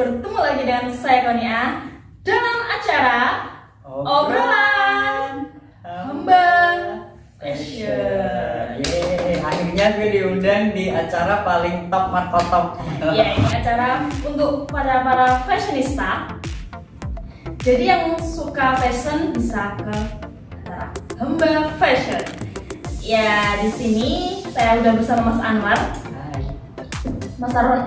bertemu lagi dengan saya Konia dalam acara Obrolan Hamba Fashion. Yeay, akhirnya gue diundang di acara paling top markotop. Ya, ini acara untuk para fashionista. Jadi yang suka fashion bisa ke acara Hamba Fashion. Ya, di sini saya udah bersama Mas Anwar.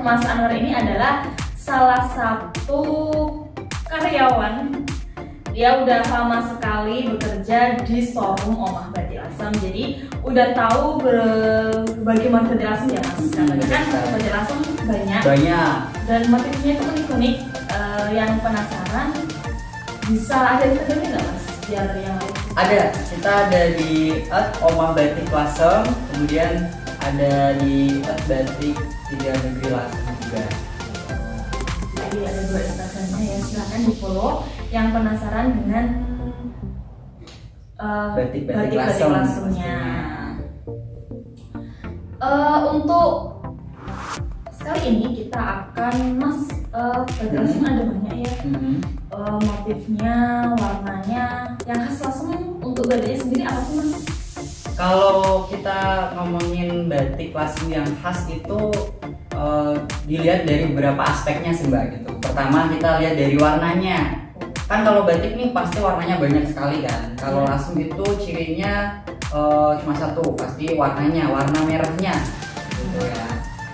Mas Anwar ini adalah salah satu karyawan. Dia udah lama sekali bekerja di showroom Omah Batik Lasem. Jadi udah tahu berbagai macam batik lasem ya Mas. Karena kan batik lasem banyak dan motifnya itu unik-unik. Yang penasaran bisa ada di tempat nggak Mas? Biar yang lain. Ada, kita ada di Omah Batik Lasem, kemudian ada di Batik Tidak Negeri Lasem juga. Jadi ada 2 Instagramnya ya, silahkan di follow. Yang penasaran dengan batik lasemnya. Untuk sekali ini kita akan batik lasem ada banyak ya. Motifnya, warnanya. Yang khas lasem untuk batiknya sendiri apa sih Mas? Kalau kita ngomongin batik lasem yang khas itu dilihat dari beberapa aspeknya sih Mbak gitu. Pertama kita lihat dari warnanya. Kan kalau batik nih pasti warnanya banyak sekali kan. Kalau lasem itu cirinya cuma satu, pasti warnanya, warna merahnya gitu ya.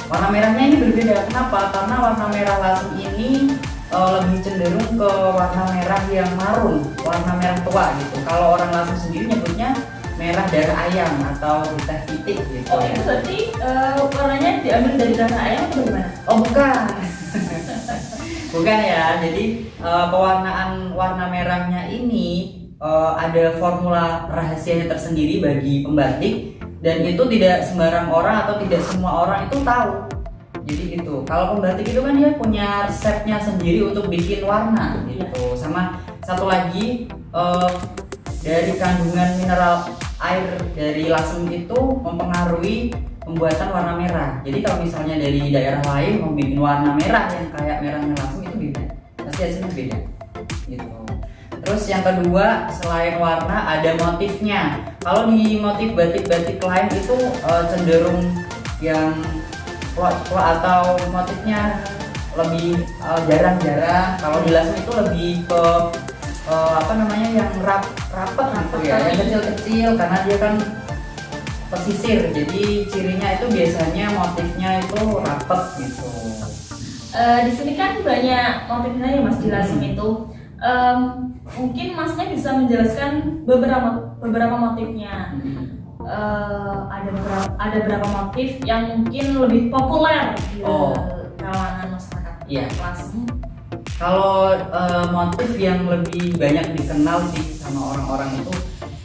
Warna merahnya ini berbeda. Kenapa? Karena warna merah lasem ini lebih cenderung ke warna merah yang marun, warna merah tua gitu. Kalau orang lasem sendiri nyebutnya merah darah ayam atau teh titik gitu. Oh, itu berarti warnanya diambil dari darah ayam atau gimana? Oh, bukan. Bukan ya. Jadi pewarnaan warna merahnya ini ada formula rahasianya tersendiri bagi pembatik, dan itu tidak sembarang orang atau tidak semua orang itu tahu. Jadi gitu. Kalau pembatik itu kan dia punya resepnya sendiri untuk bikin warna gitu. Sama satu lagi dari kandungan mineral air dari lasem itu mempengaruhi pembuatan warna merah. Jadi kalau misalnya dari daerah lain mau bikin warna merah yang kayak merahnya lasem itu beda, pasti hasilnya beda gitu. Terus yang kedua, selain warna ada motifnya. Kalau di motif batik-batik lain itu cenderung yang plot atau motifnya lebih jarang-jarang. Kalau di lasem itu lebih ke yang rapet gitu ya, yang kecil-kecil karena dia kan pesisir. Jadi cirinya itu biasanya motifnya itu rapet gitu. Di sini kan banyak motifnya ya Mas di lasem itu. Mungkin Masnya bisa menjelaskan beberapa motifnya. Ada beberapa motif yang mungkin lebih populer di kalangan masyarakat lasem. Kalau motif yang lebih banyak dikenal sih sama orang-orang itu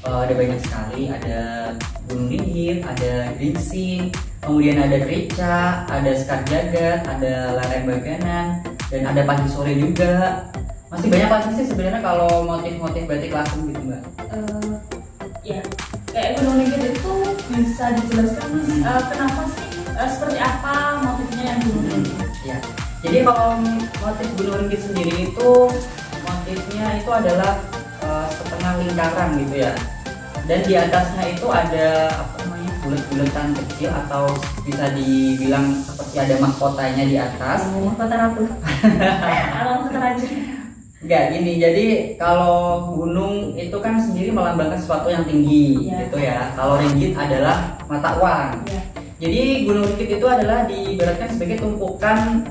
ada banyak sekali. Ada gunung ringgit, ada geringsing, kemudian ada kerica, ada sekar jagat, ada lereng baganan, dan ada pagi sore juga. Masih banyak lagi sih sebenarnya kalau motif-motif batik lasem gitu Mbak. Ya, kayak gunung ringgit itu bisa dijelaskan Mas, kenapa sih seperti apa motifnya yang gunung ringgit? Ya. Jadi kalau motif gunung ringgit sendiri itu motifnya itu adalah setengah lingkaran gitu ya. Dan di atasnya itu ada bulet-buletan kecil atau bisa dibilang seperti ada mahkotanya di atas. Mahkota ratu. Atau mahkota raja. Enggak gini. Jadi kalau gunung itu kan sendiri melambangkan sesuatu yang tinggi gitu ya. Kalau ringgit adalah mata uang. Jadi gunung ringgit itu adalah diibaratkan sebagai tumpukan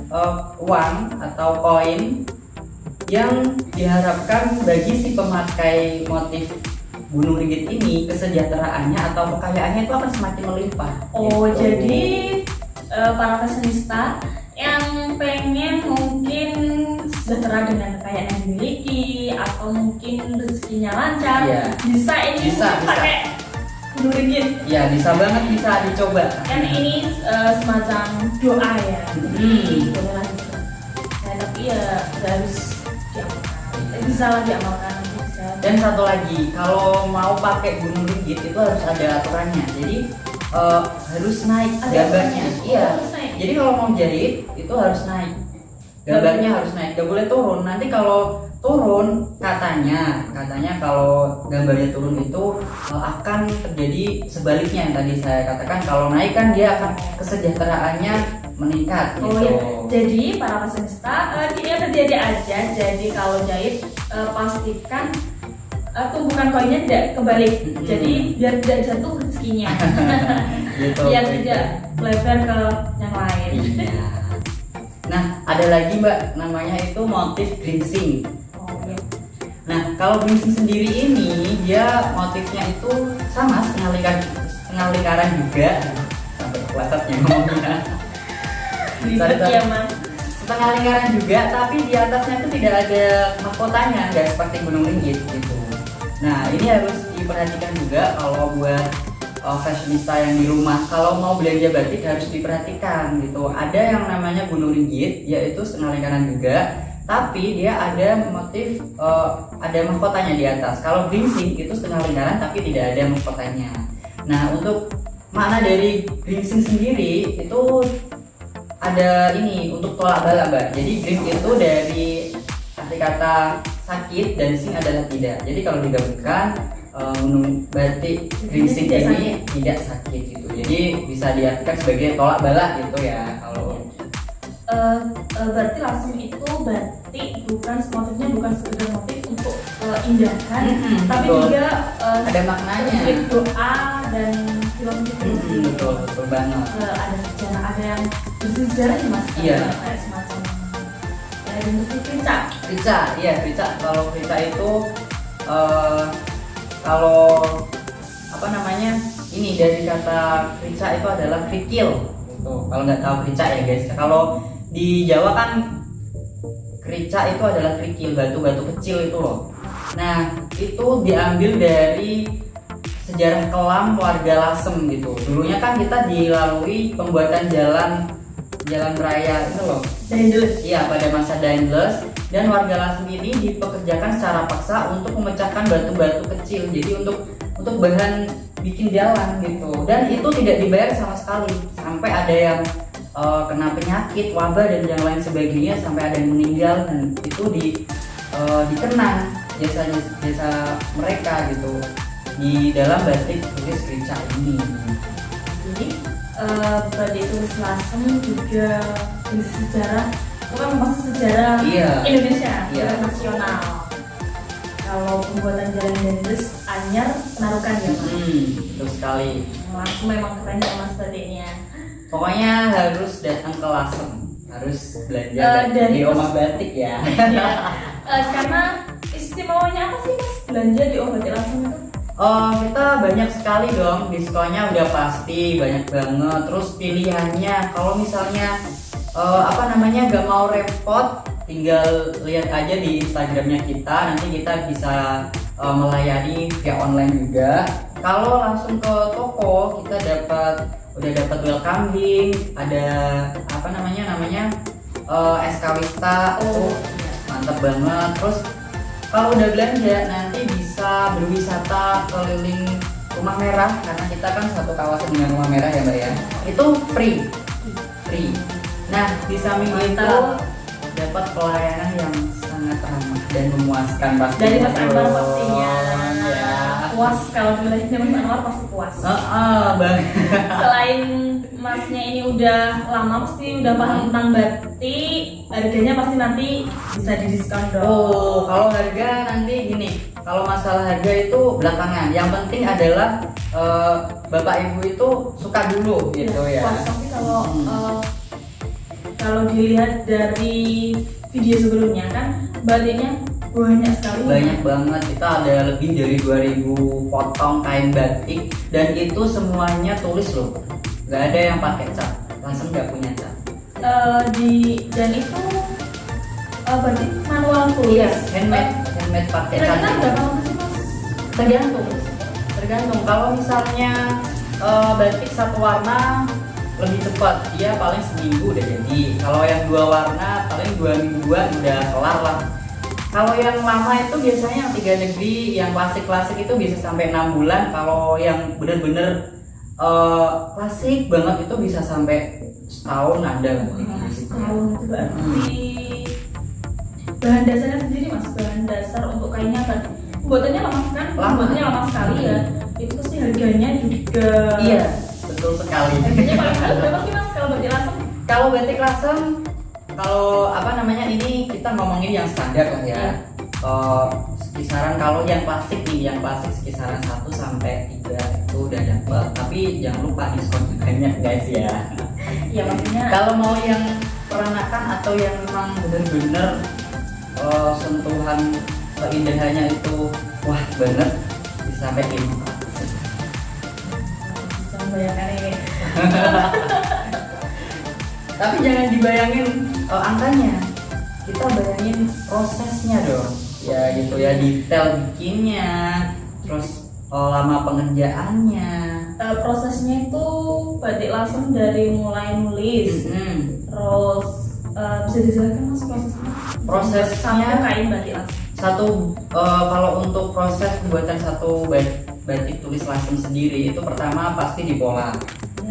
uang atau koin yang diharapkan bagi si pemakai motif gunung ringgit ini kesejahteraannya atau kekayaannya itu akan semakin melimpah. Oh gitu. Jadi para fashionista yang pengen mungkin sejahtera dengan kekayaan yang dimiliki atau mungkin rezekinya lancar, bisa pakai gunung ringgit. Ya bisa banget, bisa dicoba. Kan ini semacam doa ya. Boleh lah gitu. Tapi ya harus diamalkan. Bisa lah diamalkan. Dan satu lagi, kalau mau pakai gunung ringgit itu harus ada aturannya. Jadi harus naik gambarnya. Iya. Jadi kalau mau jahit itu harus naik. gambarnya harus naik, gak boleh turun. Nanti kalau turun, katanya kalau gambarnya turun itu akan terjadi sebaliknya yang tadi saya katakan. Kalau naik kan dia akan kesejahteraannya meningkat gitu. Oh ya, jadi para peserta ini terjadi aja. Jadi kalau jahit pastikan tumpukan koinnya tidak kebalik. Jadi biar tidak jatuh rezekinya. Gitu, Biar gitu. tidak lebar ke yang lain. Iya. Nah, ada lagi Mbak, namanya itu motif gringsing. Oh ya. Nah, kalau gringsing sendiri ini dia motifnya itu sama setengah lingkaran juga. Sampai WhatsAppnya ngomongnya. Ribet ya Mas. Setengah lingkaran juga, tapi di atasnya itu tidak ada mahkotanya, nggak seperti gunung ringgit gitu. Nah, ini harus diperhatikan juga kalau buat fashionista yang di rumah, kalau mau belanja batik harus diperhatikan gitu. Ada yang namanya gunung ringgit, yaitu setengah lingkaran juga, tapi dia ada motif ada mahkotanya di atas. Kalau gringsing itu setengah lingkaran tapi tidak ada mahkotanya. Nah, untuk makna dari gringsing sendiri itu ada ini untuk tolak bala Mbak. Jadi gring itu dari arti kata sakit dan sing adalah tidak. Jadi kalau digabungkan gunung batik gringsing ini tidak sakit gitu. Jadi bisa diartikan sebagai tolak bala gitu ya. Kalau berarti langsung itu batik bukan motifnya bukan sekedar motif untuk indahan, tapi betul. juga Ada maknanya. sedikit doa dan filosofi. Betul banget. Ada sejarah, ada yang bersejarah ya Mas. Iya. Kayak semacam yang bersejarah. Rica, iya rica. Kalau rica itu kalau apa namanya, ini dari kata rica itu adalah kerikil gitu. Kalau nggak tahu rica ya guys, kalau di Jawa kan rica itu adalah kerikil, batu-batu kecil itu loh. Nah, itu diambil dari sejarah kelam warga Lasem gitu. Dulunya kan kita dilalui pembuatan jalan raya itu loh. Daendels. Iya, pada masa Daendels, dan warga Lasem ini dipekerjakan secara paksa untuk memecahkan batu-batu kecil. Jadi untuk bahan bikin jalan gitu. Dan itu tidak dibayar sama sekali. Sampai ada yang kena penyakit, wabah dan yang lain sebagainya, sampai ada yang meninggal, dan itu dikenang jasa mereka gitu di dalam batik tulis rica ini. Jadi batik tulis Lasem juga bersejarah, bukan maksud sejarah Indonesia, sejarah nasional. Kalau pembuatan jalan Daendels anyar penarukan ya Mas. Betul sekali. Lasem memang keren ya Mas batiknya. Pokoknya harus datang ke Lasem, harus belanja di Omah Batik ya. Ya, karena istimewanya apa sih Mas belanja di Omah Batik Lasem itu? Kita banyak sekali dong, diskonnya udah pasti banyak banget. Terus pilihannya, kalau misalnya nggak mau repot, tinggal lihat aja di Instagramnya kita. Nanti kita bisa melayani via online juga. Kalau langsung ke toko, kita udah dapat welcome drink, ada namanya SK Wista, mantap banget. Terus kalau udah belanja nanti bisa berwisata keliling Rumah Merah, karena kita kan satu kawasan dengan Rumah Merah ya Mbak ya. Itu free. Nah, di samping itu dapat pelayanan yang sangat ramah dan memuaskan pasti. Dari Mas Anwar pastinya. Ya. Puas kalau dilihatnya Mas Anwar pasti puas. Bang. Selain Masnya ini udah lama pasti udah paham tentang batik, harganya pasti nanti bisa didiskon dong. Kalau harga nanti gini, kalau masalah harga itu belakangan. Yang penting adalah Bapak Ibu itu suka dulu gitu ya. Puas pasti kalau dilihat dari video sebelumnya kan batiknya banyak sekali. Banyak banget, kita ada lebih dari 2000 potong kain batik, dan itu semuanya tulis loh. Gak ada yang pakai cat, langsung nggak punya cat. Dan itu berarti manual tulis. Handmade pakai cat. Kira-kira berapa lama sih Mas? Tergantung. Kalau misalnya batik satu warna lebih cepat, dia paling seminggu udah jadi. Kalau yang dua warna paling 2 mingguan udah kelar lah. Kalau yang lama itu biasanya yang 3 negeri, yang klasik itu bisa sampai 6 bulan. Kalau yang bener-bener klasik banget itu bisa sampai setahun ada. Setahun itu berarti bahan dasarnya sendiri mas, bahan dasar untuk kainnya kan pembuatannya lama kan, pembuatannya lama sekali ya. Itu pasti harganya juga. Iya, betul sekali. Harganya paling mahal berapa sih mas kalau batik lasem? Kalau batik lasem, kalau apa namanya ini kita ngomongin yang standar lah ya. Kisaran kalau yang klasik nih, yang klasik kisaran 1 sampai 3 itu udah dapat. Tapi jangan lupa diskon banyak guys ya. Iya maksudnya. Kalau mau yang peranakan atau yang memang bener-bener sentuhan keindahannya itu wah bener bisa sampai 500. Bisa membayangkan ini. Tapi jangan dibayangin angkanya, kita bayangin prosesnya dong. Ya gitu ya, detail bikinnya, terus lama pengerjaannya. Prosesnya itu batik lasem dari mulai nulis, terus bisa dijelaskan mas prosesnya? Sampai kain batik lasem. Kalau untuk proses pembuatan satu batik tulis lasem sendiri itu pertama pasti dipola,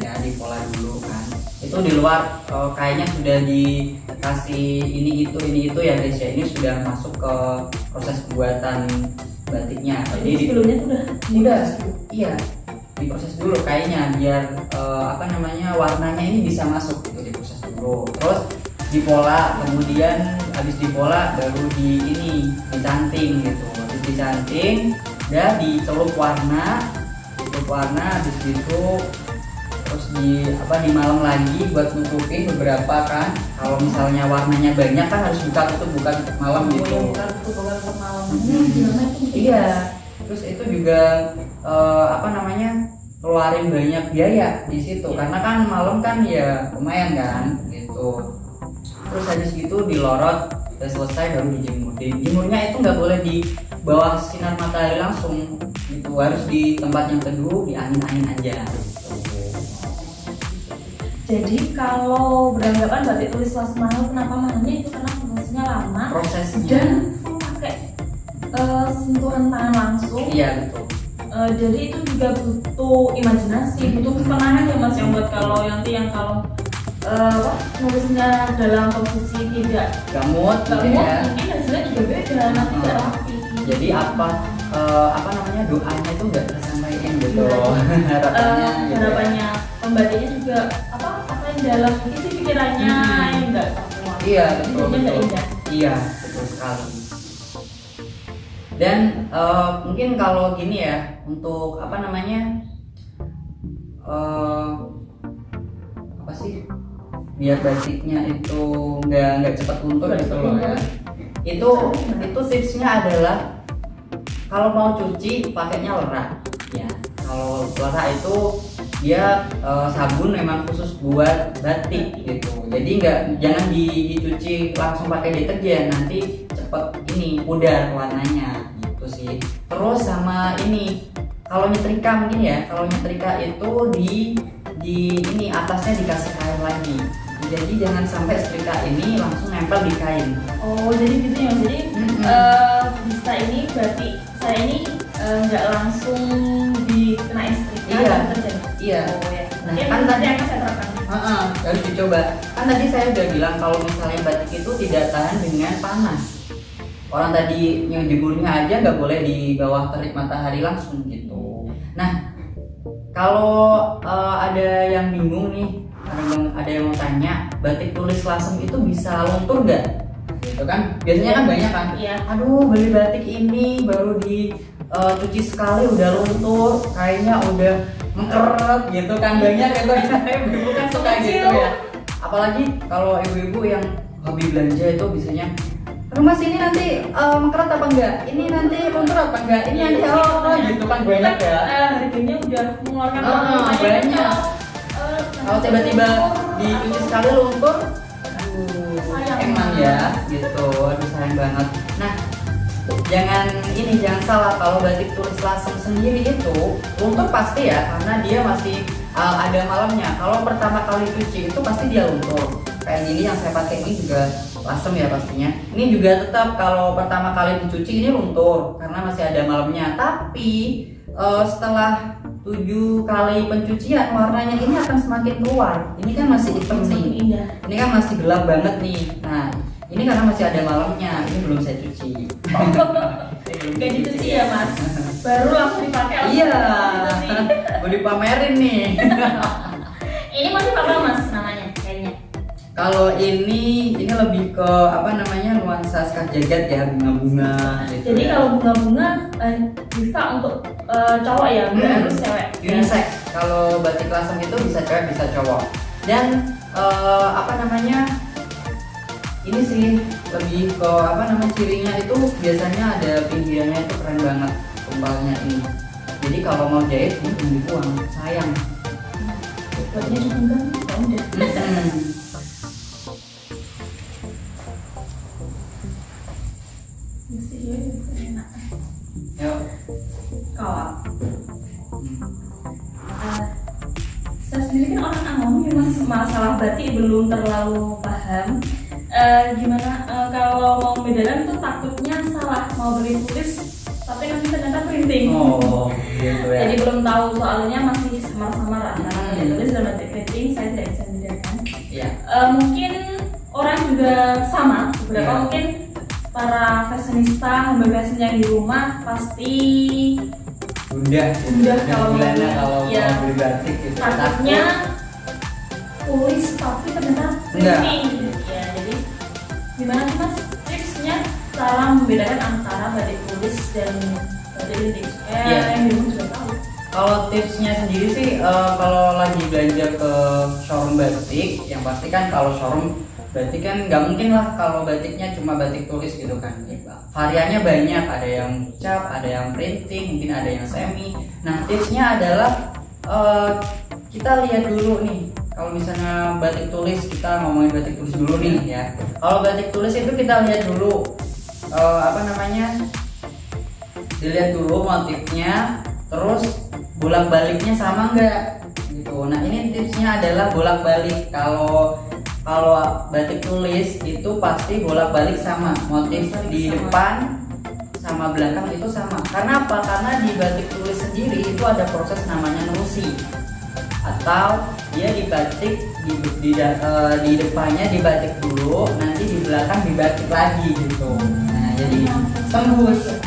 ya dipola dulu kan. Itu di luar kainnya sudah dikasih ini itu ya guys ya, ini sudah masuk ke proses pembuatan batiknya. Jadi sebelumnya udah iya diproses dulu kainnya biar apa namanya warnanya ini bisa masuk gitu, diproses dulu, terus dipola, kemudian habis dipola baru dicanting gitu, habis dicanting udah dicelup warna habis itu terus di malam lagi buat nutupin beberapa kan. Kalau misalnya warnanya banyak kan harus buka tutup malam gitu. Buka tutup malam. Iya. Terus itu juga apa namanya keluarin banyak biaya di situ karena kan malam kan ya lumayan kan gitu. Terus habis itu dilorot, udah selesai baru dijemur. Dijemurnya itu nggak boleh di bawah sinar matahari langsung gitu, harus di tempat yang teduh, di angin-angin aja. Jadi kalau beranggapan batik tulis lasem mahal, kenapa mahalnya itu karena prosesnya lama dan pakai sentuhan tangan langsung. Iya betul. Jadi itu juga butuh imajinasi, butuh ketenangan ya mas, yang buat kalau kalau nulisnya dalam posisi tidak gamut ya. Mungkin hasilnya juga beda, nanti tidak rapi. Jadi apa namanya doanya itu nggak tersampaikan gitu. Harapannya pembatiknya juga apa yang dalam isi pikirannya yang nggak terkuat. Iya betul. Iya betul sekali. Dan mungkin kalau gini ya, untuk apa namanya apa sih biar batiknya itu nggak cepat luntur gitu loh ya. Itu tipsnya adalah kalau mau cuci pakainya lera ya. Kalau lera itu dia sabun memang khusus buat batik gitu. Jadi jangan dicuci langsung pakai deterjen, nanti cepet pudar warnanya gitu sih. Terus sama ini kalau nyetrika mungkin ya, kalau nyetrika itu di atasnya dikasih kain lagi. Jadi jangan sampai setrika ini langsung nempel di kain. Oh jadi gitu ya, jadi bisa ini berarti saya ini nggak langsung dikenain setrika. Iya. Oh ya. Nah, kan tadi akan saya terapkan. Harus dicoba. Kan tadi saya udah bilang kalau misalnya batik itu tidak tahan dengan panas. Orang tadi yang jemurnya aja nggak boleh di bawah terik matahari langsung gitu. Nah, kalau ada yang bingung nih, ada yang mau tanya, batik tulis lasem itu bisa luntur nggak? Gitu kan? Biasanya kan banyak kan? Iya. Aduh, beli batik ini baru cuci sekali udah luntur, kayaknya udah mengkeret gitu kan, banyak ya ibu kan suka gitu ya. Apalagi kalau ibu-ibu yang hobi belanja itu biasanya, rumah sini nanti mengkeret apa enggak? Ini nanti luntur apa enggak? Ini nanti gitu kan banyak ya. Harganya udah mengeluarkan banyak. Kalau tiba-tiba dicuci sekali luntur, emang ya gitu, aduh sayang banget. Nah, jangan salah, kalau batik tulis lasem sendiri itu luntur pasti ya, karena dia masih ada malamnya. Kalau pertama kali cuci itu pasti dia luntur. Kayak gini yang saya pakai ini juga lasem ya pastinya. Ini juga tetap kalau pertama kali dicuci ini luntur karena masih ada malamnya. Tapi setelah 7 kali pencucian warnanya ini akan semakin keluar. Ini kan masih hitam nih. Ini kan masih gelap banget nih. Nah, ini Ini karena masih ada malamnya, ini belum saya cuci. Gak dicuci ya mas? Baru langsung dipakai. Iya, mau dipamerin nih. Ini motif apa mas namanya kayaknya? Kalau ini lebih ke apa namanya nuansa skajagat ya, bunga-bunga. Gitu Jadi ya. kalau bunga-bunga bisa untuk cowok ya, nggak harus cewek. Unisex. Kalau batik lasem itu bisa cewek bisa cowok. Dan apa namanya? Ini sih lebih ke apa namanya cirinya itu biasanya ada pinggirannya itu keren banget kembalnya ini. Jadi kalau mau jahit ini jangan dibuang, sayang. Buatnya cuma kan, ya udah. Mesti dia juga enak. Yuk. Kawat. Saya sendiri kan orang awam ya mas, masalah batik belum terlalu paham. Gimana kalau mau membedakan tuh takutnya salah, mau beli tulis tapi nanti ternyata printing. Oh, gitu ya. Jadi belum tahu soalnya masih samar-samar antara batik tulis dan batik printing, saya tidak bisa membedakan. Iya. Mungkin orang juga sama, beberapa Iya. mungkin para fashionista, hamba fashion yang di rumah pasti Bunda kalau gimana kalau iya. mau beli batik gitu. takutnya tulis tapi ternyata Enggak. printing. Ya, jadi gimana sih mas tipsnya cara membedakan antara batik tulis dan batik printing? Iya. Yang di rumah sudah tahu. Kalau tipsnya sendiri sih kalau lagi belanja ke showroom batik, yang pasti kan kalau showroom batik kan nggak mungkin lah kalau batiknya cuma batik tulis gitu kan. Variannya banyak, ada yang cap, ada yang printing, mungkin ada yang semi. Nah tipsnya adalah kita lihat dulu nih. Kalau misalnya batik tulis, kita ngomongin batik tulis dulu nih ya. Kalau batik tulis itu kita lihat dulu apa namanya, dilihat dulu motifnya, terus bolak-baliknya sama enggak gitu. Nah ini tipsnya adalah bolak-balik. Kalau batik tulis itu pasti bolak-balik sama, motif di depan sama belakang itu sama. Karena apa? Karena di batik tulis sendiri itu ada proses namanya nerusi, atau dia dibatik di depannya dibatik dulu, nanti di belakang dibatik lagi gitu. Nah jadi tembus,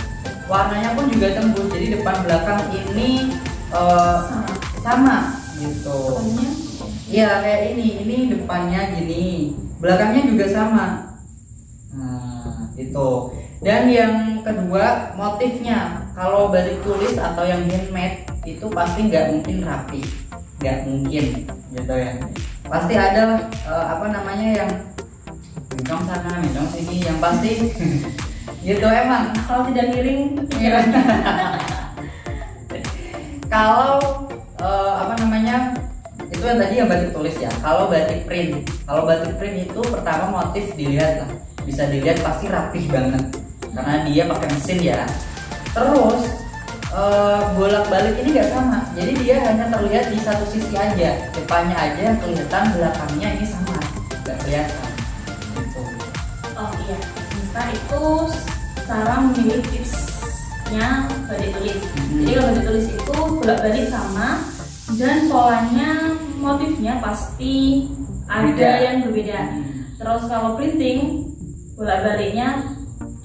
warnanya pun juga tembus. Jadi depan belakang ini sama gitu. Iya kayak ini depannya gini, belakangnya juga sama. Nah gitu. Dan yang kedua motifnya, kalau batik tulis atau yang handmade itu pasti nggak mungkin rapi, nggak mungkin gitu ya. Pasti ada lah apa namanya yang mencong sana, mencong sini, yang pasti gitu emang. Asal tidak miring. Kalau apa namanya itu yang tadi yang batik tulis ya. Kalau batik print itu pertama motif dilihat lah, bisa dilihat pasti rapih banget karena dia pakai mesin ya. Terus bolak-balik ini nggak sama, jadi dia hanya terlihat di satu sisi aja, depannya aja kelihatan, belakangnya ini sama, nggak kelihatan. Gitu. Oh iya, bisa itu cara memilih tipsnya batik tulis. Jadi kalau batik tulis itu bolak-balik sama dan polanya, motifnya pasti ada Beda. yang berbeda. Terus kalau printing bolak-baliknya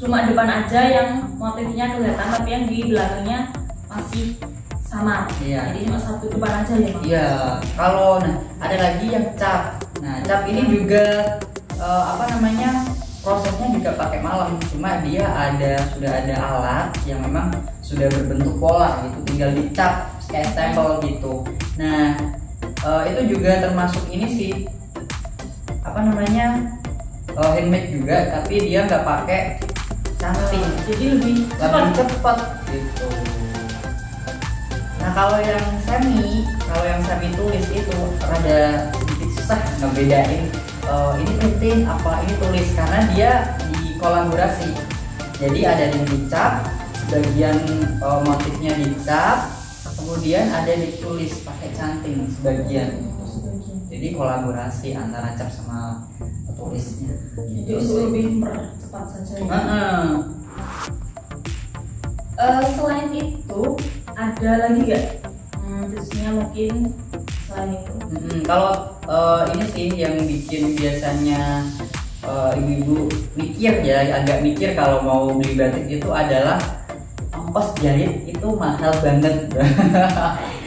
cuma depan aja yang motifnya kelihatan, tapi yang di belakangnya masih sama. Iya. Jadi cuma satu depan aja ya Bang? Iya, kalau ada lagi yang cap. Nah, cap ini juga apa namanya, prosesnya juga pakai malam. Cuma dia sudah ada alat yang memang sudah berbentuk pola gitu, tinggal dicap kayak stempel gitu. Nah, itu juga termasuk ini sih apa namanya, handmade juga, tapi dia nggak pakai canting, Jadi lebih lebih cepat gitu. Nah kalau yang semi tulis itu rada sedikit susah ngebedain ini printing apa ini tulis, karena dia di kolaborasi. Jadi ada yang dicap, sebagian motifnya dicap, kemudian ada ditulis pakai canting sebagian. Jadi kolaborasi antara cap sama tulisnya. Jadi untuk lebih mempercepat saja ya. Selain itu ada lagi nggak tipsnya mungkin selain itu? Kalau ini sih yang bikin biasanya ibu-ibu mikir ya, agak mikir kalau mau beli batik itu adalah ongkos jahit itu mahal banget.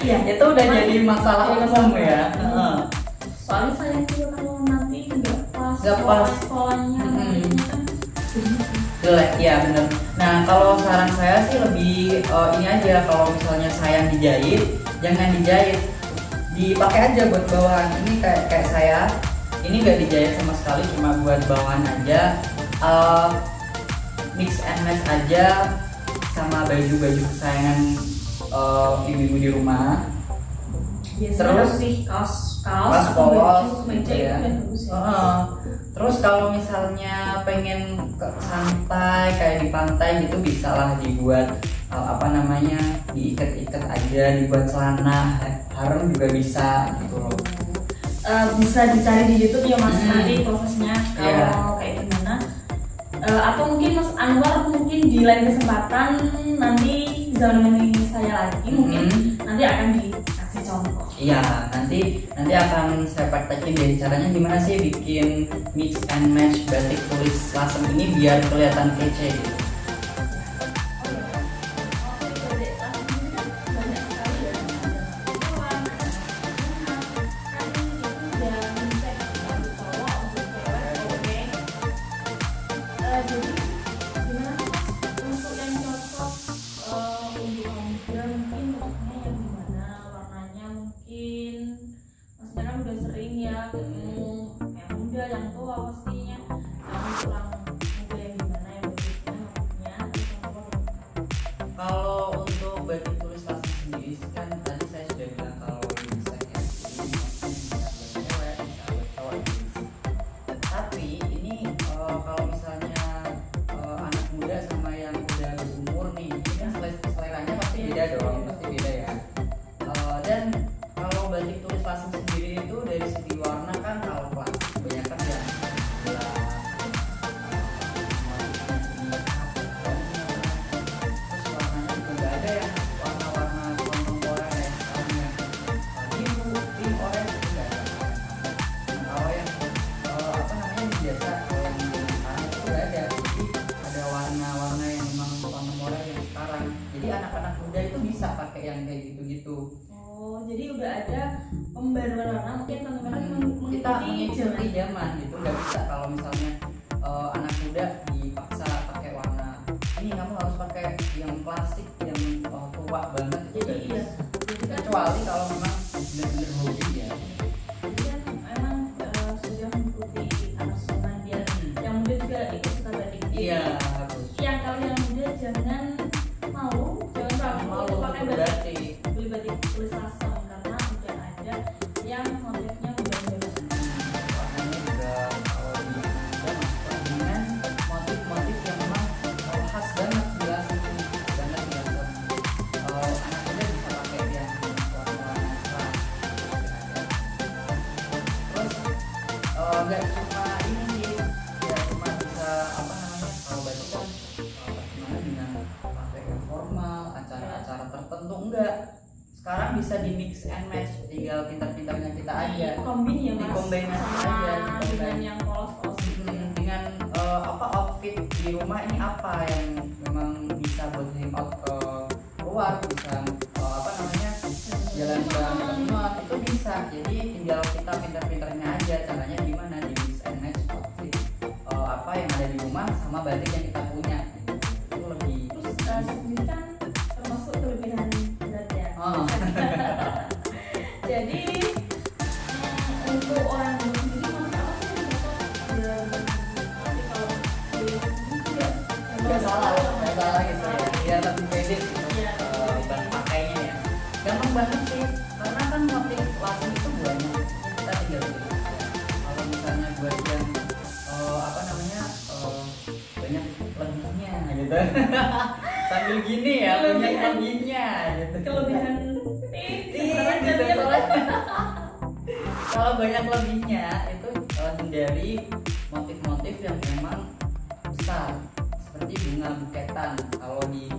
Iya. Itu udah jadi masalah umum ya. Soalnya saya juga kalau nanti nggak pas polanya kan Jelek ya, bener. Nah kalau saran saya sih lebih ini aja, kalau misalnya sayang dijahit, jangan dijahit, dipakai aja buat bawahan. Ini kayak saya ini nggak dijahit sama sekali, cuma buat bawahan aja, mix and match aja sama baju-baju kesayangan ibu-ibu di rumah. biasanya sih kaos atau baju gitu meja ya. itu udah bagus ya. Terus kalau misalnya pengen santai kayak di pantai gitu, bisa lah dibuat diikat-ikat aja, dibuat celana harem juga bisa gitu loh. Bisa dicari di YouTube ya Mas, nanti prosesnya kalau kayak gimana. Atau mungkin Mas Anwar mungkin di lain kesempatan nanti bisa menemani saya lagi, mungkin nanti akan dikasih contoh. Iya, nanti akan saya praktekin deh caranya gimana sih bikin mix and match batik tulis lasem ini biar kelihatan kece gitu. Yang tua pastinya, yang kurang muda yang gimana ya batiknya, Kalau untuk batik tulis lasem sendiri kan tadi saya sudah bilang kalau bisa ya, jadi bisa buat cewek, bisa buat cowok bisa. Tapi ini kalau misalnya anak muda sama yang udah berumur nih, ini kan seleranya pasti beda dong, pasti beda ya. Dan kalau batik tulis lasem sendiri itu dari segi warna kan kalau klasik kebanyakan ya anak-anak muda itu bisa pakai yang kayak gitu-gitu. Oh, jadi udah ada pembaruan warna, mungkin teman-teman kita mengikuti zaman gitu. Nggak bisa kalau misalnya anak muda dipaksa pakai warna ini, kamu harus pakai yang klasik yang tua banget. Jadi iya, kecuali kalau memang benar-benar hobi ya. Jadi kan memang sudah mengikuti arus zaman dia. Yang muda juga ikut suka batik. Iya, harus. Yang kalau yang muda jangan malu pakai batik, beli batik tulis lasem karena udah ada yang motifnya beda-beda. Warnanya juga kalau di masuk dengan motif-motif yang memang khas banget, jelas banget ya. Anak muda bisa pakai yang warna-warna cerah. Terus nggak cuma ini sih, nggak cuma bisa kalau batik kan gimana dengan pakai yang formal, acara-acara tertentu, enggak. Sekarang bisa di mix and match, tinggal pintar-pintarnya kita aja. Kombin ya Mas. Dikombinasi aja dengan yang polos-polos gitu. Dengan outfit di rumah ini apa yang memang bisa buat hangout keluar, bisa jalan-jalan itu bisa. Jadi tinggal kita pintar-pintarnya aja caranya gimana di mix and match outfit apa yang ada di rumah sama batik yang kita punya. Itu lebih. Terus sendiri kan termasuk kelebihan berat ya. Jadi untuk orang yang sendiri motif apa sih yang cocok? Nanti kalau nggak salah gitu ya. Dia lebih pede bahan pakainya ya. Gampang banget sih, karena kan motif lasem itu banyak. Kita tinggal pilih. Kalau misalnya buat yang banyak lebihnya gitu. Sambil gini ya, banyak lebihnya gitu. Kelebihan kalau banyak lebihnya itu hindari motif-motif yang memang besar seperti bunga buketan. Kalau di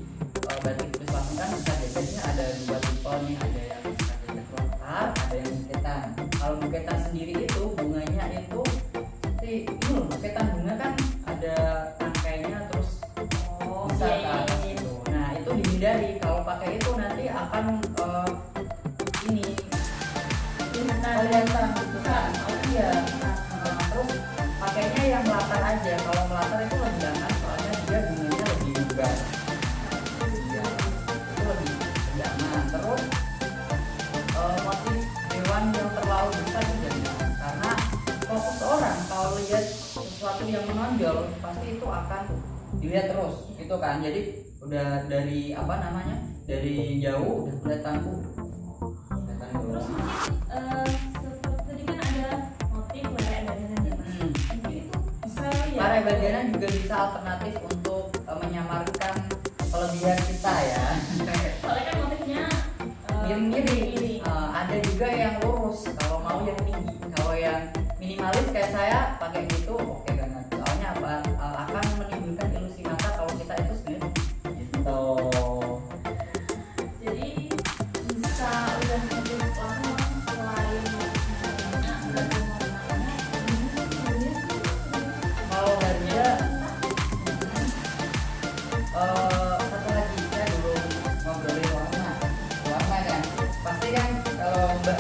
batik tulis lasem kan bisa biasanya ada dua tipe nih, ada yang bisa kotak, ada yang buketan. Kalau buketan sendiri itu bunganya itu seperti ini loh, buketan akan ini kelihatan gitu kan. Oh iya. Terus pakainya yang melatar aja. Kalau melatar itu lebih jangan, soalnya dia bunganya lebih lebar. Iya, itu lebih jangan. Terus motif hewan yang terlalu besar juga jangan. Karena fokus orang kalau lihat sesuatu yang menonjol pasti itu akan dilihat terus, gitu kan. Jadi udah dari apa namanya, dari jauh udah kelihatan terus mungkin seperti tadi kan ada motif lerek badanan ya Mas. Mungkin itu bisa ya. Area badanan juga bisa alternatif untuk menyamarkan kelebihan kita ya. Soalnya kan motifnya Miring-miring. Ada juga yang lurus kalau mau yang tinggi. Kalau yang minimalis kayak saya pakai gitu oke banget. Soalnya apa, akan menimbulkan ilusi mata kalau kita itu sebenarnya gitu. Jadi bisa udah motif langsung selain motifnya ada warnanya. Kalau harga satu lagi saya belum ngobrolin warna kan pasti kan. Kalau mbak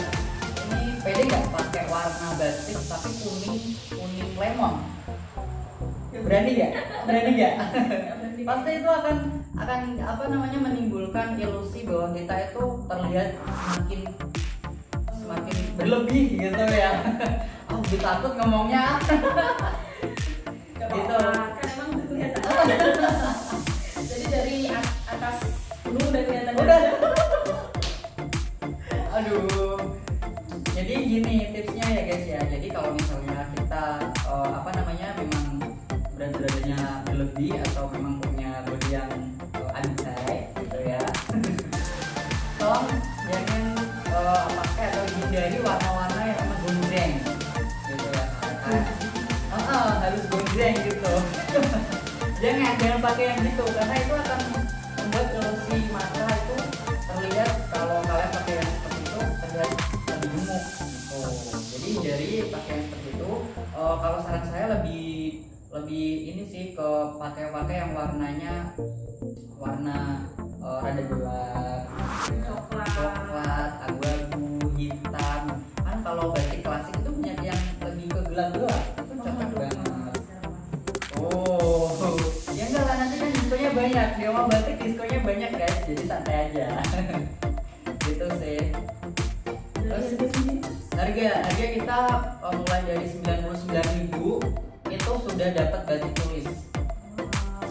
ini pede nggak pakai warna batik tapi kuning lemon, berani nggak pasti itu akan apa namanya menimbulkan ilusi bahwa kita itu terlihat semakin berlebih gitu ya. Oh takut ngomongnya gitu. Kan emang udah kelihatan. Jadi dari atas gunung udah kelihatan. Udah. Aduh. Jadi gini tipsnya ya guys ya. Jadi kalau misalnya kita apa namanya memang berat-beratnya berlebih atau memang punya body yang anjay gitu ya. Tolong jangan pakai atau hindari warna-warna yang emang gonjreng gitu ya. Harus gonjreng gitu. jangan pakai yang gitu karena itu akan membuat ilusi mata itu terlihat kalau kalian pakai yang seperti itu terlihat lebih gemuk gitu. Jadi hindari pakai yang seperti itu. Kalau saran saya lebih ini sih ke pakai yang warnanya warna rada gelap, coklat, abu-abu, hitam. Kan kalau batik klasik itu banyak yang lebih ke gelap-gelap, itu cocok banget. Oh, ya enggak lah, nanti kan diskonya banyak. Di Oma Batik diskonya banyak guys, jadi santai aja. Gitu sih. Terus harga kita mulai dari 99.000 itu sudah dapat batik tulis.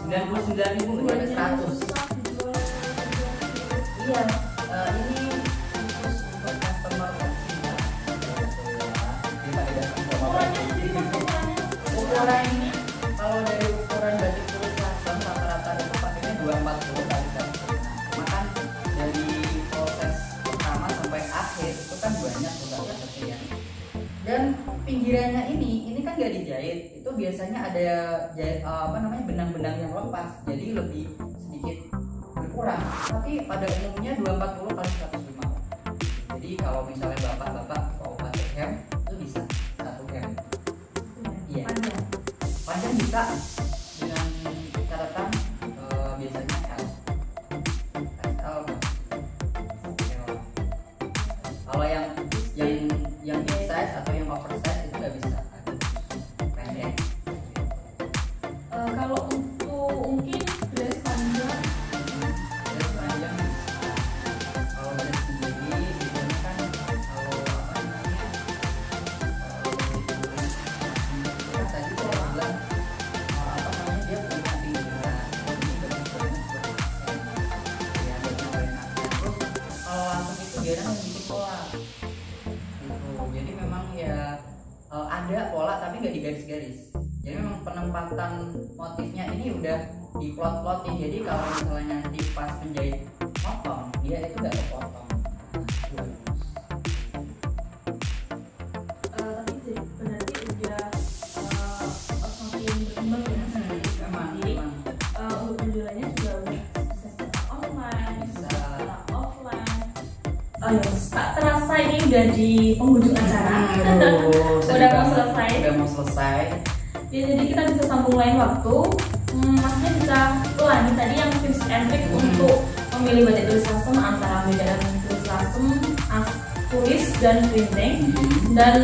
99.000 nggak ada 100. Iya, ini khusus untuk customer kita. Ukuran ini kalau dari ukuran batik tulis lasem rata-rata itu pakainya 240 kali 1. Makan dari proses pertama sampai akhir itu kan banyak juga prosesnya. Dan pinggirannya ini kan gak dijahit, itu biasanya ada jahit apa namanya benang-benang yang lepas, jadi lebih sedikit berkurang. Tapi pada umumnya 240 kali 105. Jadi kalau misalnya bapak-bapak mau pakai hem itu bisa 1 hem. Iya. Panjang bisa dengan catatan biasanya L. Kalau yang big size atau yang oversize itu nggak bisa. Pendek. Kalau untuk mungkin dress panjang bisa. Kalau dress sendiri biasanya kan kalau apa namanya kan tadi saya bilang apa namanya dia punya pinggiran. Ini bentuk ya bentuk terus kalau langsung itu dia yang bikin pola. Jadi memang ya ada pola tapi nggak digaris-garis. Jadi memang penempatan motifnya ini udah diplot-plotin. Jadi kalau misalnya nanti pas penjahit motong, dia itu nggak kepotong. tapi berarti udah semakin berkembang ya Memang. untuk penjualannya juga udah bisa secara online, bisa secara offline. Oh ya, tak terasa ini udah di penghujung acara. Udah mau selesai. Ya, jadi kita bisa sambung lain waktu. Masnya bisa ulangi tadi yang tips and trick untuk memilih batik tulis lasem antara medan tulis lasem, tulis dan printing. Dan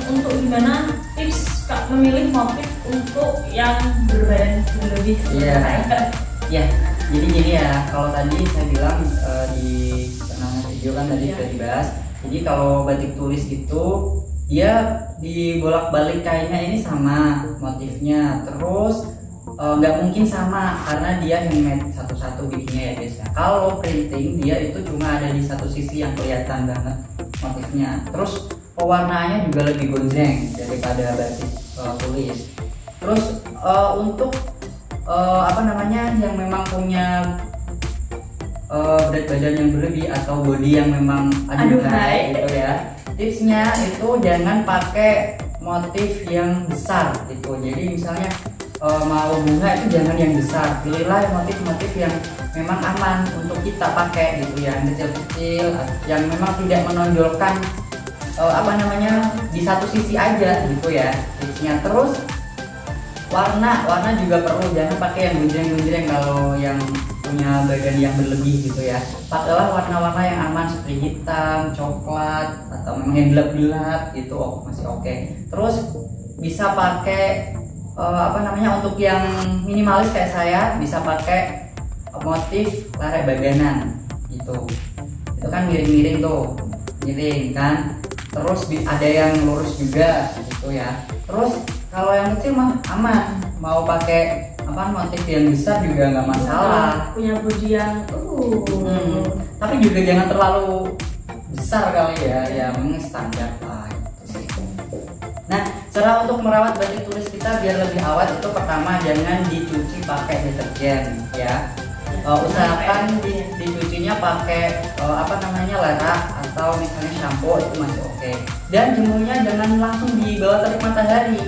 untuk gimana tips Kak memilih motif untuk yang berbadan berlebih seperti Iya. saya? Ya, jadi gini ya, kalau tadi saya bilang di tengah video kan tadi Iya. sudah dibahas. Jadi kalau batik tulis itu dia dibolak-balik kainnya ini sama motifnya, terus nggak mungkin sama karena dia handmade satu-satu bikinnya ya guys ya. Kalau printing dia itu cuma ada di satu sisi yang kelihatan banget motifnya. Terus pewarnaannya juga lebih gonjreng daripada batik tulis. Terus untuk apa namanya yang memang punya berat badan yang berlebih atau body yang memang aduhai gitu ya, tipsnya itu jangan pakai motif yang besar gitu. Jadi misalnya mau bunga itu jangan yang besar, pilihlah motif-motif yang memang aman untuk kita pakai gitu ya, yang kecil-kecil yang memang tidak menonjolkan apa namanya di satu sisi aja gitu ya tipsnya. Terus warna juga perlu, jangan pakai yang gonjreng-gonjreng kalau yang punya badan yang berlebih gitu ya. Pakailah warna-warna yang aman seperti hitam, coklat, atau memang yang gelap-gelap gitu masih oke. Terus bisa pakai apa namanya untuk yang minimalis kayak saya bisa pakai motif lerek baganan gitu. Itu kan miring-miring tuh, miring kan. Terus ada yang lurus juga gitu ya. Terus kalau yang kecil mah aman, mau pakai apa motif yang besar juga nggak masalah. Punya body yang Tapi juga jangan terlalu besar kali ya, yang standar lah gitu sih. Nah, cara untuk merawat batik tulis kita biar lebih awet itu pertama jangan dicuci pakai deterjen ya. Usahakan dicucinya pakai apa namanya lerak atau misalnya shampoo itu masih oke. Dan jemurnya jangan langsung di bawah terik matahari,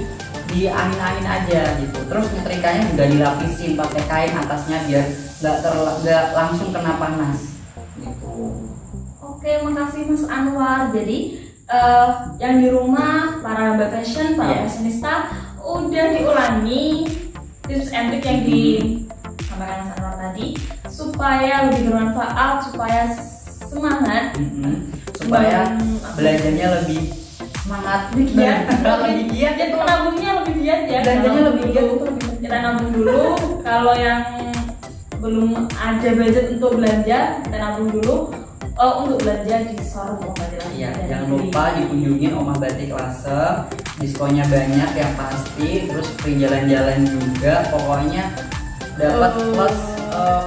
di angin-angin aja gitu. Terus nyetrikanya juga dilapisin pakai kain atasnya biar nggak langsung kena panas gitu. Oke, makasih Mas Anwar. Jadi yang di rumah para mbak fashion, para fashionista udah diulangi tips and trick yang disampaikan Mas Anwar tadi supaya lebih bermanfaat, supaya semangat, supaya belajarnya lebih semangat, lebih giat, lebih giat ya menabungnya lebih giat ya. Belanjanya lebih giat itu kita nabung dulu. Kalau yang belum ada budget untuk belanja, kita nabung dulu untuk belanja di showroom Omah Batik Lasem. Iya, jangan lupa dikunjungin Omah Batik Lasem, diskonnya banyak yang pasti, terus free jalan-jalan juga, pokoknya dapat plus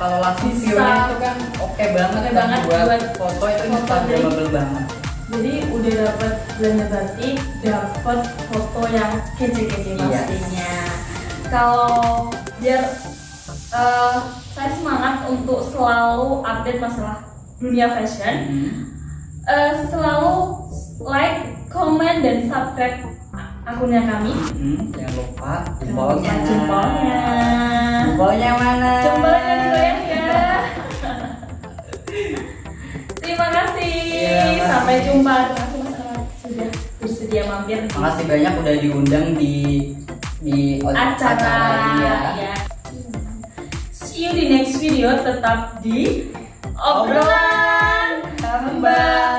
kalau langsung view-nya itu kan oke banget buat foto itu instagramable banget. Jadi udah dapat belanja batik, dapat foto yang kece-kece pastinya. Kalau biar saya semangat untuk selalu update masalah dunia fashion, selalu like, comment, dan subscribe akunnya kami. Jangan lupa jempolnya. Jempolnya mana? Jempolnya digoyang ya. Terima kasih. Sampai jumpa. Terima kasih Mas Anwar sudah bersedia mampir. Makasih banyak udah diundang di acara ini ya. See you di next video, tetap di obrolan Mbak.